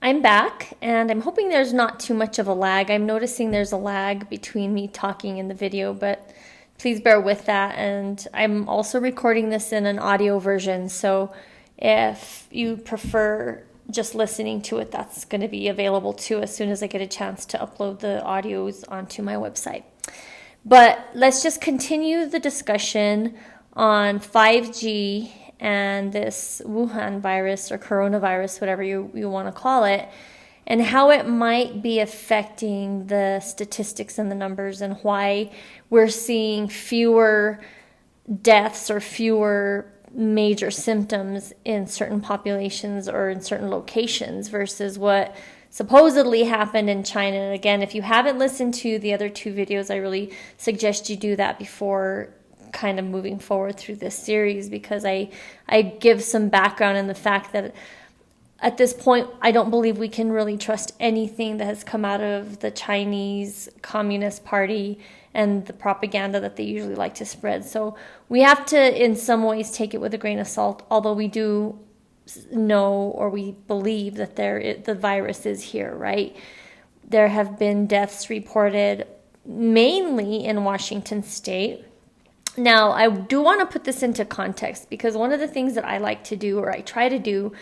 I'm back, and I'm hoping there's not too much of a lag. I'm noticing there's a lag between me talking and the video, but please bear with that. And I'm also recording this in an audio version, so if you prefer just listening to it, that's going to be available too as soon as I get a chance to upload the audios onto my website. But let's just continue the discussion on 5G and this Wuhan virus or coronavirus, whatever you want to call it, and how it might be affecting the statistics and the numbers, and why we're seeing fewer deaths or fewer major symptoms in certain populations or in certain locations versus what supposedly happened in China. And again, if you haven't listened to the other two videos, I really suggest you do that before kind of moving forward through this series, because I give some background in the fact that at this point, I don't believe we can really trust anything that has come out of the Chinese Communist Party and the propaganda that they usually like to spread. So we have to, in some ways, take it with a grain of salt, although we do know or we believe that the virus is here, right? There have been deaths reported mainly in Washington State. Now, I do want to put this into context, because one of the things that I like to do, or I try to do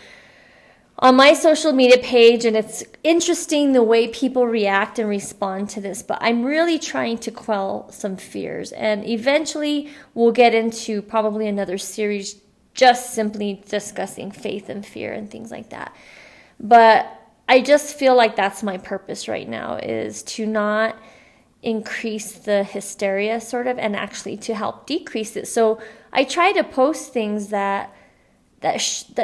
on my social media page, and it's interesting the way people react and respond to this, but I'm really trying to quell some fears. And eventually we'll get into probably another series just simply discussing faith and fear and things like that. But I just feel like that's my purpose right now, is to not increase the hysteria sort of, and actually to help decrease it. So I try to post things that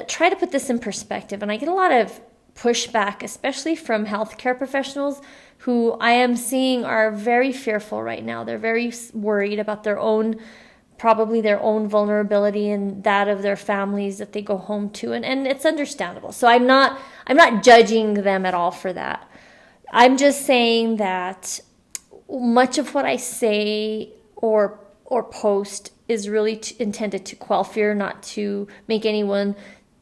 try to put this in perspective, and I get a lot of pushback, especially from healthcare professionals who I am seeing are very fearful right now. They're very worried about probably their own vulnerability and that of their families that they go home to, and it's understandable. So I'm not judging them at all for that. I'm just saying that much of what I say or post is really intended to quell fear, not to make anyone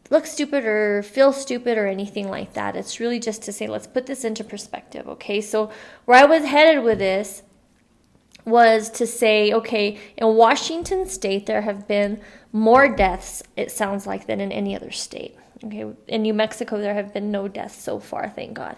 look stupid or feel stupid or anything like that. It's really just to say, let's put this into perspective, okay? So where I was headed with this was to say, okay, in Washington State, there have been more deaths, it sounds like, than in any other state. Okay, in New Mexico, there have been no deaths so far, thank God.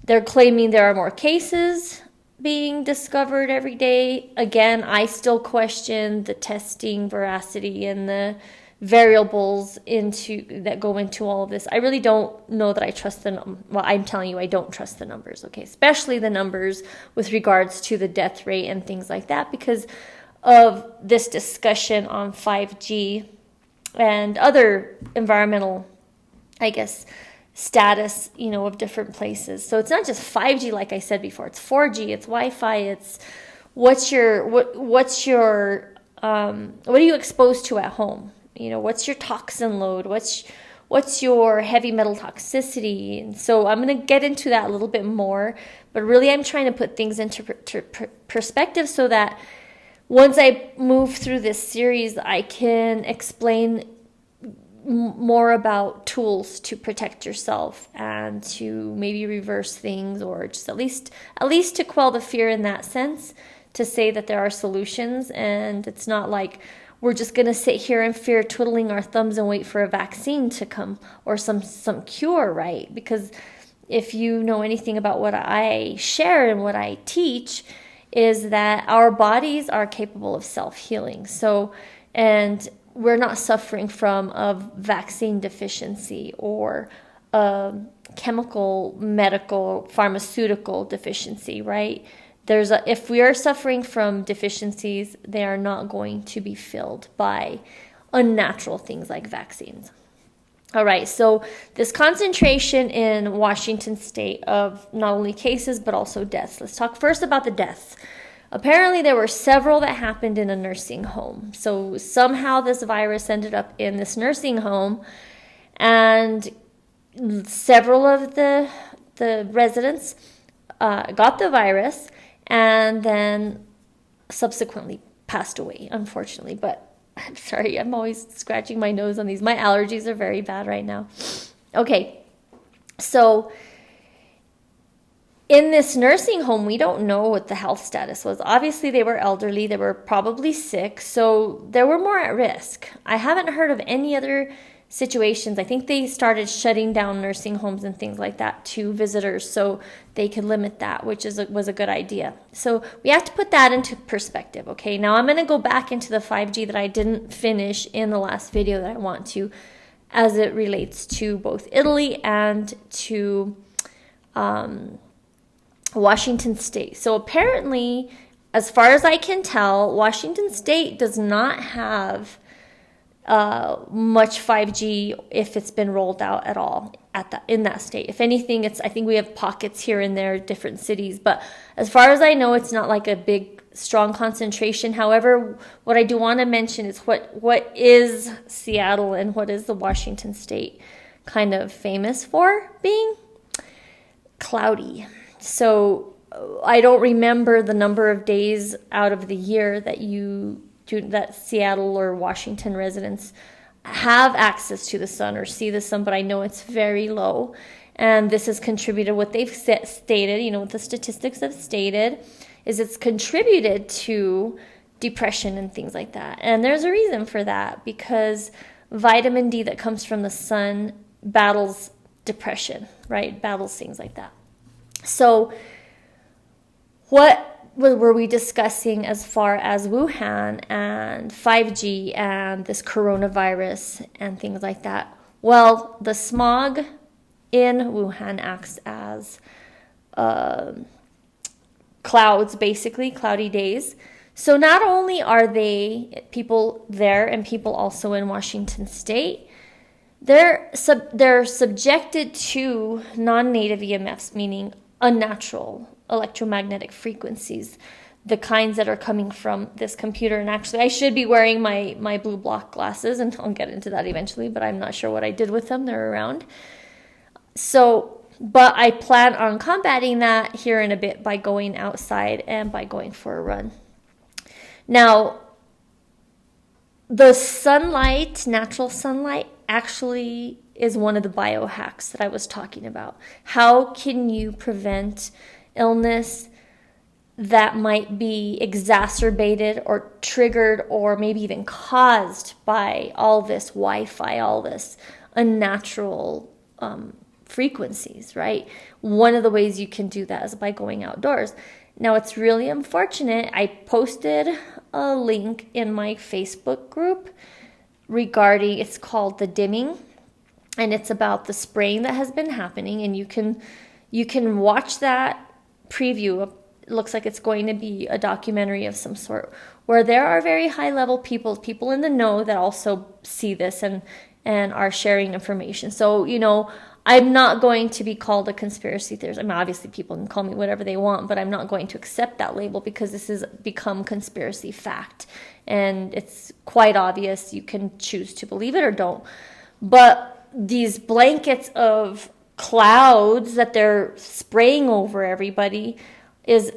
They're claiming there are more cases being discovered every day. Again, I still question the testing veracity and the variables that go into all of this. I really don't know that I trust I'm telling you, I don't trust the numbers, okay? Especially the numbers with regards to the death rate and things like that, because of this discussion on 5G and other environmental, I guess, status, of different places. So it's not just 5G, like I said before. It's 4G, it's Wi-Fi, it's what are you exposed to at home? What's your toxin load? What's your heavy metal toxicity? And so I'm going to get into that a little bit more, but really I'm trying to put things into perspective so that once I move through this series, I can explain more about tools to protect yourself and to maybe reverse things, or just at least to quell the fear in that sense, to say that there are solutions, and it's not like we're just going to sit here in fear twiddling our thumbs and wait for a vaccine to come or some cure, right? Because if you know anything about what I share and what I teach, is that our bodies are capable of self-healing. So, and we're not suffering from a vaccine deficiency or a chemical, medical, pharmaceutical deficiency, right? If we are suffering from deficiencies, they are not going to be filled by unnatural things like vaccines. All right, so this concentration in Washington State of not only cases but also deaths. Let's talk first about the deaths. Apparently, there were several that happened in a nursing home. So somehow this virus ended up in this nursing home, and several of the residents got the virus and then subsequently passed away, unfortunately. But I'm sorry, I'm always scratching my nose on these. My allergies are very bad right now. Okay, So in this nursing home, we don't know what the health status was. Obviously, they were elderly, they were probably sick, so they were more at risk. I haven't heard of any other situations. I think they started shutting down nursing homes and things like that to visitors so they could limit that, which was a good idea. So we have to put that into perspective, okay? Now I'm going to go back into the 5G that I didn't finish in the last video that I want to, as it relates to both Italy and to Washington State. So apparently, as far as I can tell, Washington State does not have much 5G if it's been rolled out at all in that state. If anything, I think we have pockets here and there, different cities, but as far as I know, it's not like a big, strong concentration. However, what I do want to mention is what is Seattle and what is the Washington State kind of famous for being? Cloudy. So I don't remember the number of days out of the year that Seattle or Washington residents have access to the sun or see the sun, but I know it's very low. And this has contributed, what they've stated, what the statistics have stated, is it's contributed to depression and things like that. And there's a reason for that, because vitamin D that comes from the sun battles depression, right? Battles things like that. So what were we discussing as far as Wuhan and 5G and this coronavirus and things like that? Well, the smog in Wuhan acts as clouds, basically, cloudy days. So not only are they, people there and people also in Washington State, they're subjected to non-native EMFs, meaning unnatural electromagnetic frequencies, the kinds that are coming from this computer. And actually, I should be wearing my blue block glasses, and I'll get into that eventually, but I'm not sure what I did with them. They're around. So, but I plan on combating that here in a bit by going outside and by going for a run. Now, the sunlight, natural sunlight, actually is one of the biohacks that I was talking about. How can you prevent illness that might be exacerbated or triggered or maybe even caused by all this Wi-Fi, all this unnatural frequencies, right? One of the ways you can do that is by going outdoors. Now, it's really unfortunate. I posted a link in my Facebook group regarding, it's called The Dimming, and it's about the spraying that has been happening, and you can watch that preview. It looks like it's going to be a documentary of some sort, where there are very high level people in the know that also see this and are sharing information. So, I'm not going to be called a conspiracy theorist. I mean, obviously people can call me whatever they want, but I'm not going to accept that label because this has become conspiracy fact. And it's quite obvious. You can choose to believe it or don't. But these blankets of clouds that they're spraying over everybody is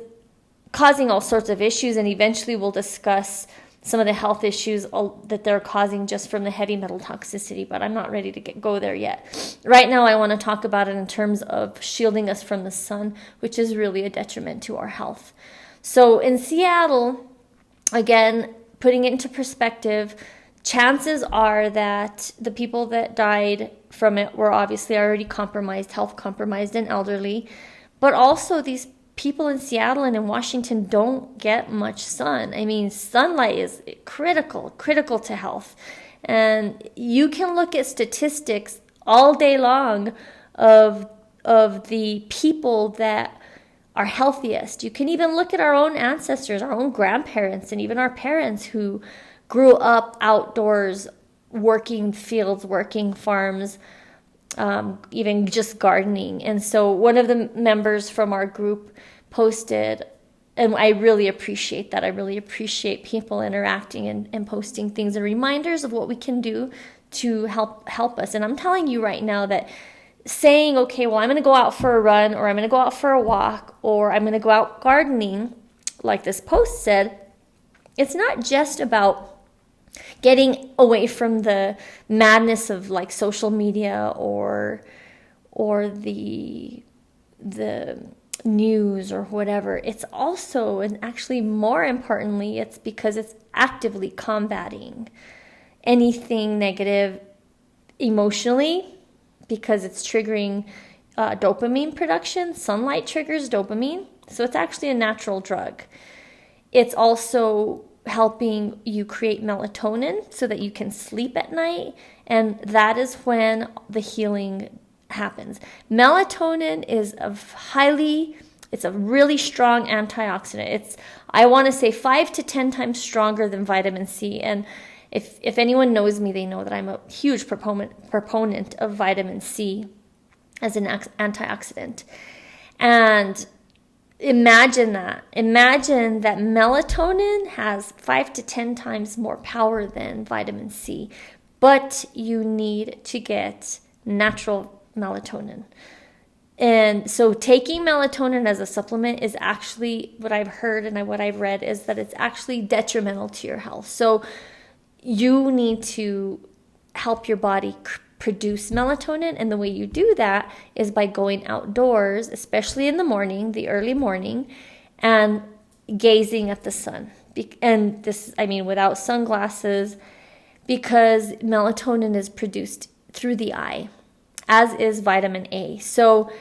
causing all sorts of issues, and eventually we'll discuss some of the health issues that they're causing just from the heavy metal toxicity, but I'm not ready to go there yet. Right now, I want to talk about it in terms of shielding us from the sun, which is really a detriment to our health. So in Seattle, again, putting it into perspective, chances are that the people that died from it were obviously already compromised, health compromised and elderly, but also these people in Seattle and in Washington don't get much sun. I mean, sunlight is critical to health. And you can look at statistics all day long of the people that are healthiest. You can even look at our own ancestors, our own grandparents, and even our parents who grew up outdoors, working fields, working farms, even just gardening. And so one of the members from our group posted, and I really appreciate that. I really appreciate people interacting and posting things and reminders of what we can do to help us. And I'm telling you right now that saying, okay, well, I'm going to go out for a run, or I'm going to go out for a walk, or I'm going to go out gardening, like this post said, it's not just about getting away from the madness of like social media or or the news or whatever. It's also, and actually more importantly, it's because it's actively combating anything negative emotionally, because it's triggering dopamine production. Sunlight triggers dopamine, so it's actually a natural drug. It's also helping you create melatonin so that you can sleep at night, and that is when the healing happens. Melatonin is it's a really strong antioxidant. It's, I want to say, 5 to 10 times stronger than vitamin C. And if anyone knows me, they know that I'm a huge proponent of vitamin C as an antioxidant. And imagine that melatonin has 5 to 10 times more power than vitamin C, but you need to get natural melatonin. And so taking melatonin as a supplement is actually, what I've heard and what I've read is that it's actually detrimental to your health. So you need to help your body produce melatonin, and the way you do that is by going outdoors, especially in the morning, the early morning, and gazing at the sun. And this, I mean, without sunglasses, because melatonin is produced through the eye, as is vitamin A. So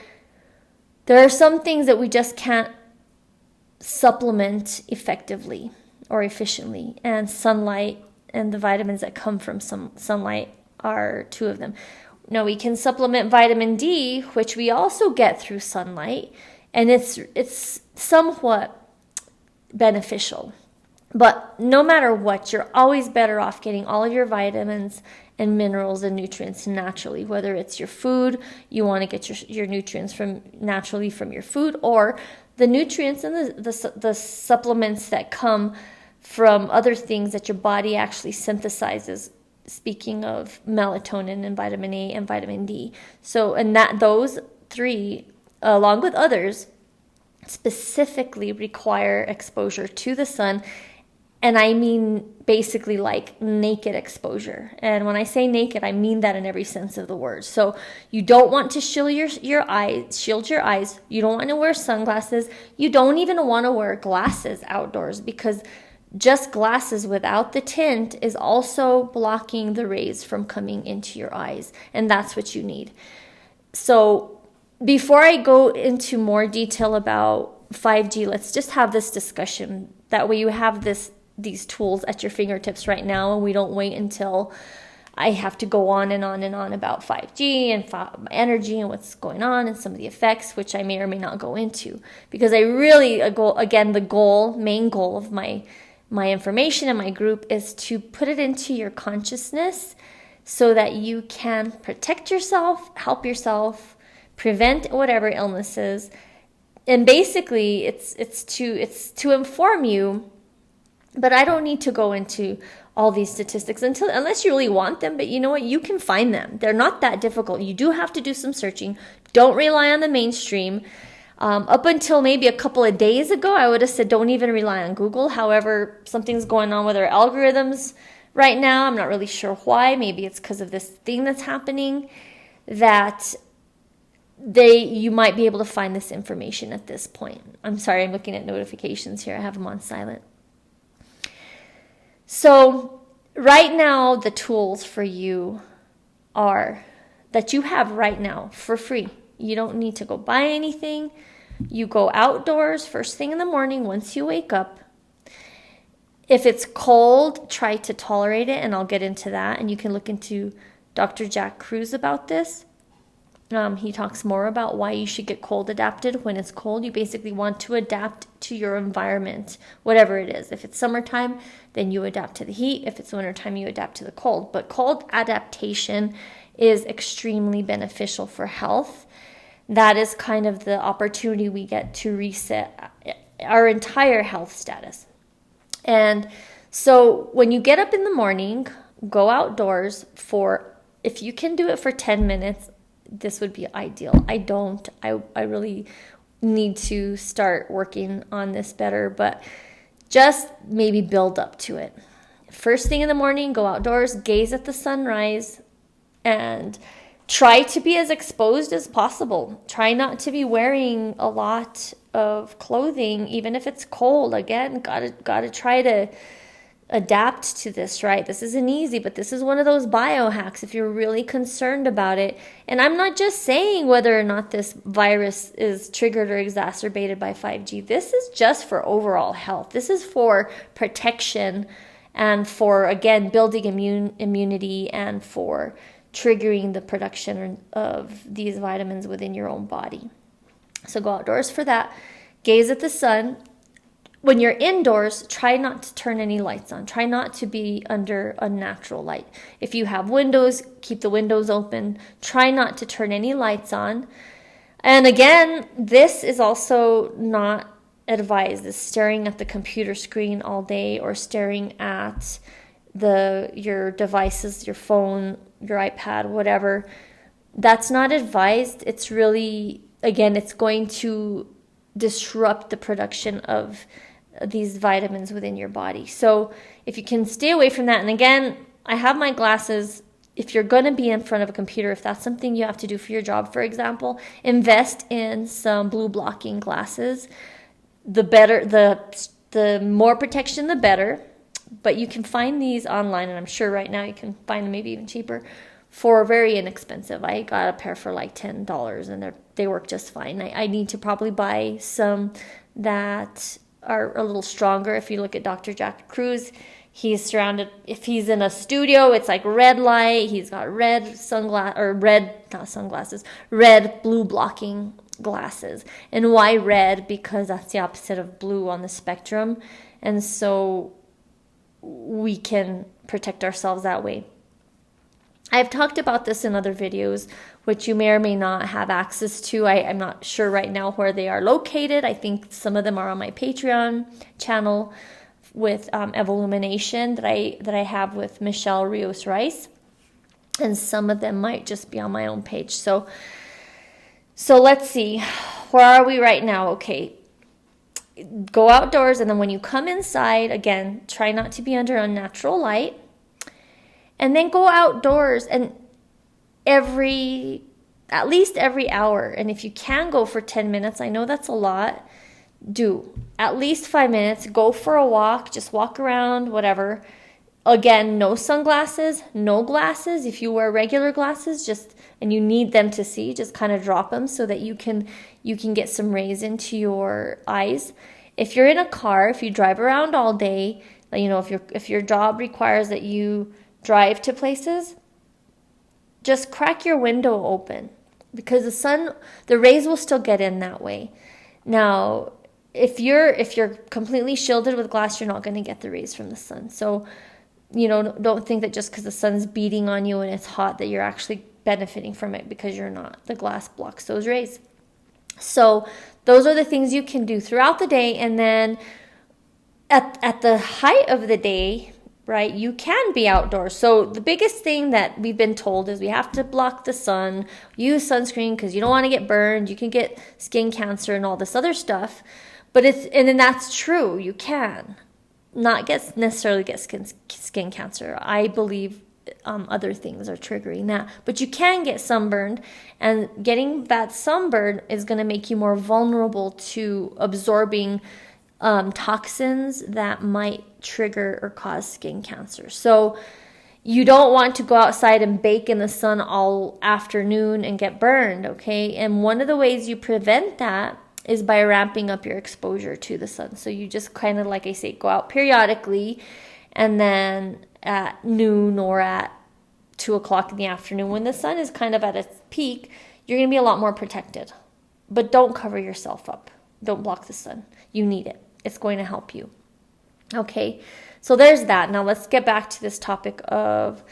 there are some things that we just can't supplement effectively or efficiently, and sunlight and the vitamins that come from sunlight are two of them. Now we can supplement vitamin D, which we also get through sunlight, and it's somewhat beneficial. But no matter what, you're always better off getting all of your vitamins and minerals and nutrients naturally. Whether it's your food, you want to get your nutrients naturally from your food, or the nutrients and the supplements that come from other things that your body actually synthesizes. Speaking of melatonin and vitamin A and vitamin D. So, and that those three, along with others, specifically require exposure to the sun. And I mean basically like naked exposure. And when I say naked, I mean that in every sense of the word. So you don't want to shield your eyes. You don't want to wear sunglasses. You don't even want to wear glasses outdoors, because just glasses without the tint is also blocking the rays from coming into your eyes. And that's what you need. So before I go into more detail about 5G, let's just have this discussion. That way you have these tools at your fingertips right now, and we don't wait until I have to go on and on and on about 5G and energy and what's going on and some of the effects, which I may or may not go into, because I really, again, the main goal of my information and my group is to put it into your consciousness so that you can protect yourself, help yourself, prevent whatever illnesses. And basically it's to inform you. But I don't need to go into all these statistics unless you really want them. But you know what? You can find them. They're not that difficult. You do have to do some searching. Don't rely on the mainstream. Up until maybe a couple of days ago, I would have said don't even rely on Google. However, something's going on with our algorithms right now. I'm not really sure why. Maybe it's because of this thing that's happening, that you might be able to find this information at this point. I'm sorry, I'm looking at notifications here. I have them on silent. So right now, the tools for you that you have right now for free. You don't need to go buy anything. You go outdoors first thing in the morning once you wake up. If it's cold, try to tolerate it, and I'll get into that. And you can look into Dr. Jack Cruz about this. He talks more about why you should get cold adapted when it's cold. You basically want to adapt to your environment, whatever it is. If it's summertime, then you adapt to the heat. If it's wintertime, you adapt to the cold. But cold adaptation is extremely beneficial for health. That is kind of the opportunity we get to reset our entire health status. And so when you get up in the morning, go outdoors if you can do it for 10 minutes, this would be ideal. I really need to start working on this better, but just maybe build up to it. First thing in the morning, go outdoors, gaze at the sunrise, and try to be as exposed as possible. Try not to be wearing a lot of clothing, even if it's cold. Again, gotta try to adapt to this, right? This isn't easy, but this is one of those biohacks if you're really concerned about it. And I'm not just saying whether or not this virus is triggered or exacerbated by 5G. This is just for overall health. This is for protection and for, again, building immunity and for triggering the production of these vitamins within your own body. So go outdoors for that. Gaze at the sun. When you're indoors, try not to turn any lights on. Try not to be under unnatural light. If you have windows, keep the windows open. Try not to turn any lights on. And again, this is also not advised. This staring at the computer screen all day or staring at your devices, your phone, your iPad, whatever. That's not advised. It's really, again, it's going to disrupt the production of these vitamins within your body. So if you can stay away from that, and again, I have my glasses. If you're going to be in front of a computer, if that's something you have to do for your job, for example, invest in some blue blocking glasses. The better, the more protection, the better. But you can find these online, and I'm sure right now you can find them maybe even cheaper for very inexpensive. I got a pair for like $10, and they work just fine. I need to probably buy some that are a little stronger. If you look at Dr. Jack Cruz, he's surrounded, if he's in a studio, it's like red light. He's got red blue blocking glasses. And why red? Because that's the opposite of blue on the spectrum. And so we can protect ourselves that way. I've talked about this in other videos, which you may or may not have access to. I'm not sure right now where they are located. I think some of them are on my Patreon channel with Evolumination that I have with Michelle Rios Rice, and some of them might just be on my own page. So let's see, where are we right now? Okay, go outdoors, and then when you come inside, again, try not to be under unnatural light. And then go outdoors and at least every hour. And if you can go for 10 minutes, I know that's a lot, do at least 5 minutes. Go for a walk, just walk around, whatever. Again, no sunglasses, no glasses. If you wear regular glasses, and you need them to see, just kind of drop them so that you can get some rays into your eyes. If you're in a car, if you drive around all day, if your job requires that you drive to places, just crack your window open, because the rays will still get in that way. Now, if you're completely shielded with glass, you're not going to get the rays from the sun. So, don't think that just because the sun's beating on you and it's hot that you're actually benefiting from it, because you're not. The glass blocks those rays. So those are the things you can do throughout the day. And then at the height of the day, right, you can be outdoors. So the biggest thing that we've been told is we have to block the sun, use sunscreen because you don't want to get burned. You can get skin cancer and all this other stuff. And then that's true. You can not necessarily get skin cancer. I believe other things are triggering that. But you can get sunburned, and getting that sunburn is going to make you more vulnerable to absorbing toxins that might trigger or cause skin cancer. So you don't want to go outside and bake in the sun all afternoon and get burned, okay? And one of the ways you prevent that is by ramping up your exposure to the sun. So you just kind of, like I say, go out periodically, and then at noon or at 2 o'clock in the afternoon, when the sun is kind of at its peak, you're going to be a lot more protected. But don't cover yourself up. Don't block the sun. You need it. It's going to help you. Okay, so there's that. Now let's get back to this topic of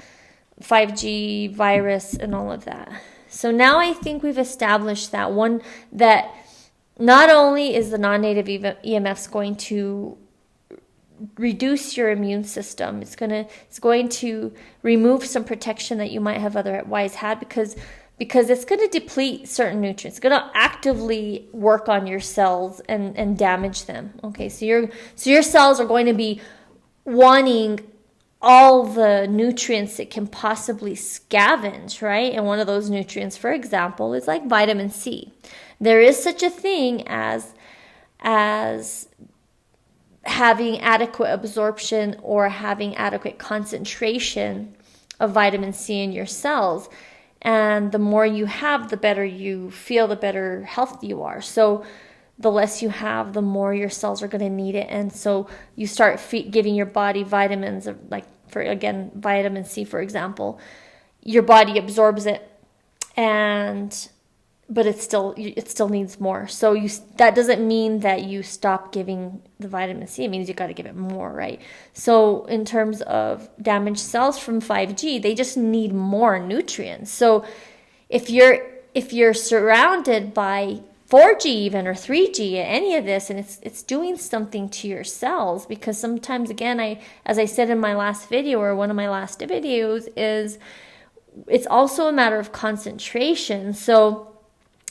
5G, virus, and all of that. So now I think we've established that not only is the non-native EMFs going to reduce your immune system, it's going to remove some protection that you might have otherwise had, because it's going to deplete certain nutrients. It's going to actively work on your cells and damage them. Okay, so your cells are going to be wanting all the nutrients it can possibly scavenge, right? And one of those nutrients, for example, is like vitamin C. There is such a thing as having adequate absorption or having adequate concentration of vitamin C in your cells. And the more you have, the better you feel, the better health you are. So the less you have, the more your cells are going to need it. And so you start giving your body vitamins, like for, again, vitamin C, for example. Your body absorbs it, but it still needs more. So that doesn't mean that you stop giving the vitamin C. It means you got to give it more, right? So in terms of damaged cells from 5G, they just need more nutrients. So if you're surrounded by 4G even or 3G, any of this, and it's doing something to your cells, because sometimes, again, as I said in my last video or one of my last videos, is it's also a matter of concentration. So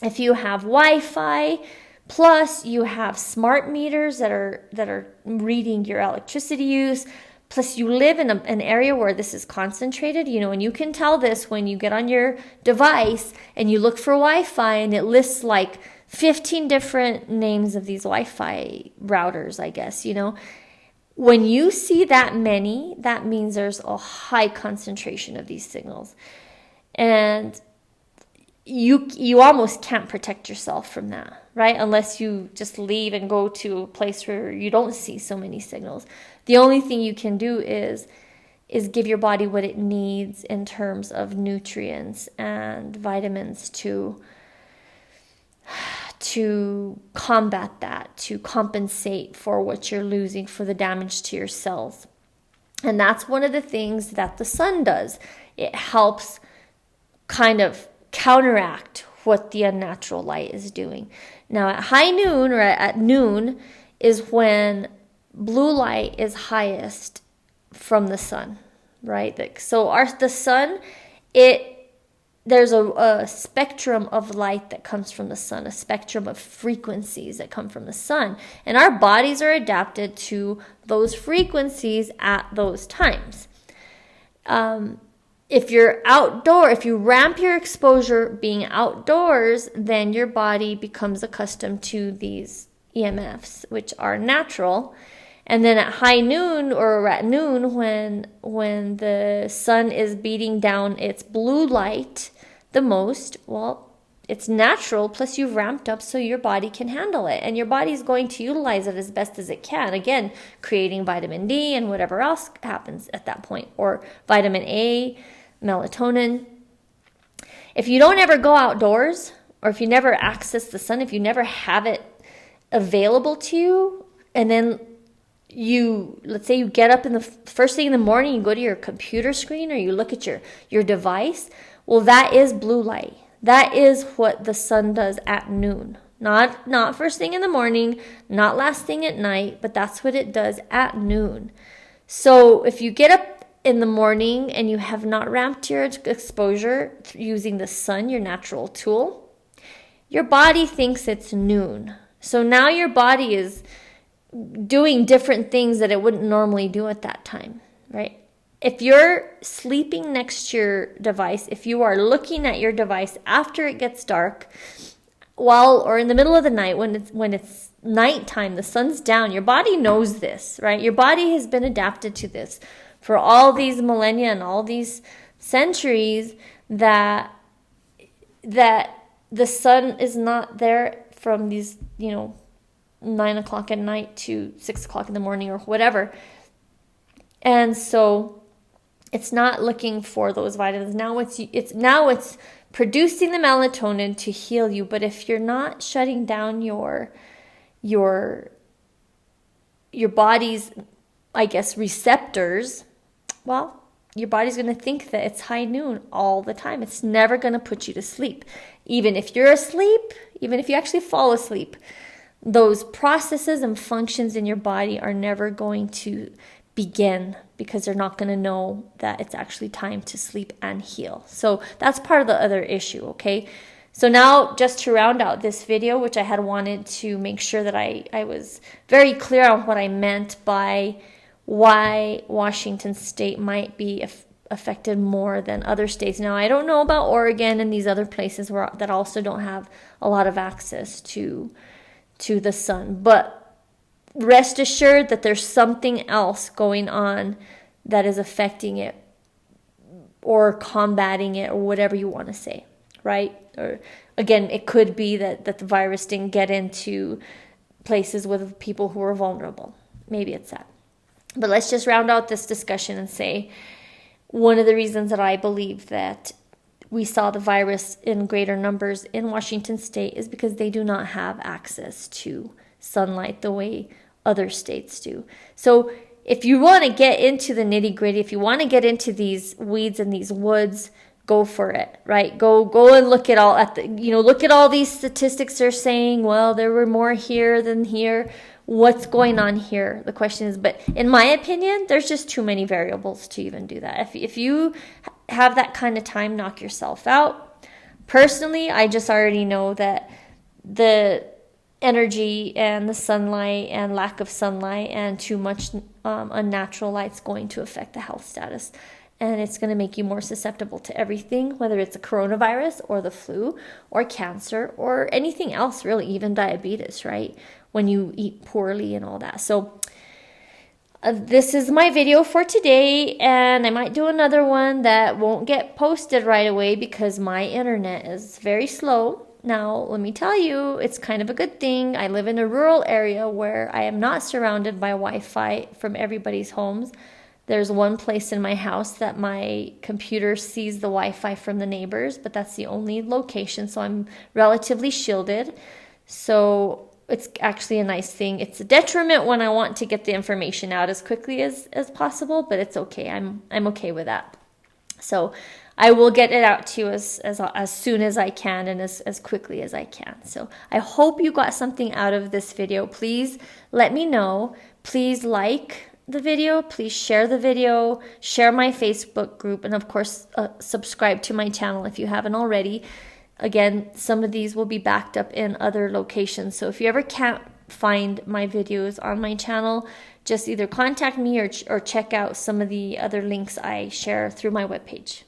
if you have Wi-Fi, plus you have smart meters that are reading your electricity use, plus you live in an area where this is concentrated, and you can tell this when you get on your device and you look for Wi-Fi and it lists like 15 different names of these Wi-Fi routers, I guess, When you see that many, that means there's a high concentration of these signals. And you almost can't protect yourself from that, right? Unless you just leave and go to a place where you don't see so many signals. The only thing you can do is give your body what it needs in terms of nutrients and vitamins to combat that, to compensate for what you're losing, for the damage to your cells. And that's one of the things that the sun does. It helps kind of counteract what the unnatural light is doing. Now at high noon or at noon is when blue light is highest from the sun, right? So the sun, there's a spectrum of light that comes from the sun, a spectrum of frequencies that come from the sun. And our bodies are adapted to those frequencies at those times. If you ramp your exposure being outdoors, then your body becomes accustomed to these EMFs, which are natural. And then at high noon or at noon, when the sun is beating down its blue light the most, well, it's natural, plus you've ramped up so your body can handle it. And your body is going to utilize it as best as it can. Again, creating vitamin D and whatever else happens at that point, or vitamin A, melatonin. If you don't ever go outdoors, or if you never access the sun, if you never have it available to you, and then let's say you get up in the first thing in the morning, you go to your computer screen or you look at your device, well, that is blue light. That is what the sun does at noon. Not first thing in the morning, not last thing at night, but that's what it does at noon. So if you get up in the morning and you have not ramped your exposure using the sun, your natural tool, your body thinks it's noon. So now your body is doing different things that it wouldn't normally do at that time, right? If you're sleeping next to your device, if you are looking at your device after it gets dark, or in the middle of the night when it's nighttime, the sun's down, your body knows this, right? Your body has been adapted to this for all these millennia and all these centuries, that the sun is not there from these, 9 o'clock at night to 6 o'clock in the morning or whatever. And so it's not looking for those vitamins. Now it's producing the melatonin to heal you. But if you're not shutting down your body's, I guess, receptors, well, your body's going to think that it's high noon all the time. It's never going to put you to sleep. Even if you're asleep, even if you actually fall asleep, those processes and functions in your body are never going to begin, because they're not going to know that it's actually time to sleep and heal. So that's part of the other issue, okay? So now, just to round out this video, which I had wanted to make sure that I was very clear on what I meant by why Washington State might be affected more than other states. Now, I don't know about Oregon and these other places that also don't have a lot of access to the sun, but rest assured that there's something else going on that is affecting it or combating it or whatever you want to say, right? Or again, it could be that the virus didn't get into places with people who are vulnerable. Maybe it's that. But let's just round out this discussion and say one of the reasons that I believe that we saw the virus in greater numbers in Washington State is because they do not have access to sunlight the way other states do. So if you want to get into the nitty gritty, if you want to get into these weeds and these woods, go for it, right? Go and look at look at all these statistics they're saying, well, there were more here than here. What's going on here? The question is, but in my opinion, there's just too many variables to even do that. If you have that kind of time, knock yourself out. Personally, I just already know that the energy and the sunlight and lack of sunlight and too much unnatural light is going to affect the health status. And it's going to make you more susceptible to everything, whether it's a coronavirus or the flu or cancer or anything else, really, even diabetes, right? When you eat poorly and all that. So this is my video for today, and I might do another one that won't get posted right away because my internet is very slow. Now, let me tell you, it's kind of a good thing. I live in a rural area where I am not surrounded by Wi-Fi from everybody's homes. There's one place in my house that my computer sees the Wi-Fi from the neighbors, but that's the only location, so I'm relatively shielded. So it's actually a nice thing. It's a detriment when I want to get the information out as quickly as possible, but it's okay. I'm okay with that. So I will get it out to you as soon as I can and as quickly as I can. So I hope you got something out of this video. Please let me know. Please like the video. Please share the video. Share my Facebook group. And of course, subscribe to my channel if you haven't already. Again, some of these will be backed up in other locations. So if you ever can't find my videos on my channel, just either contact me or check out some of the other links I share through my webpage.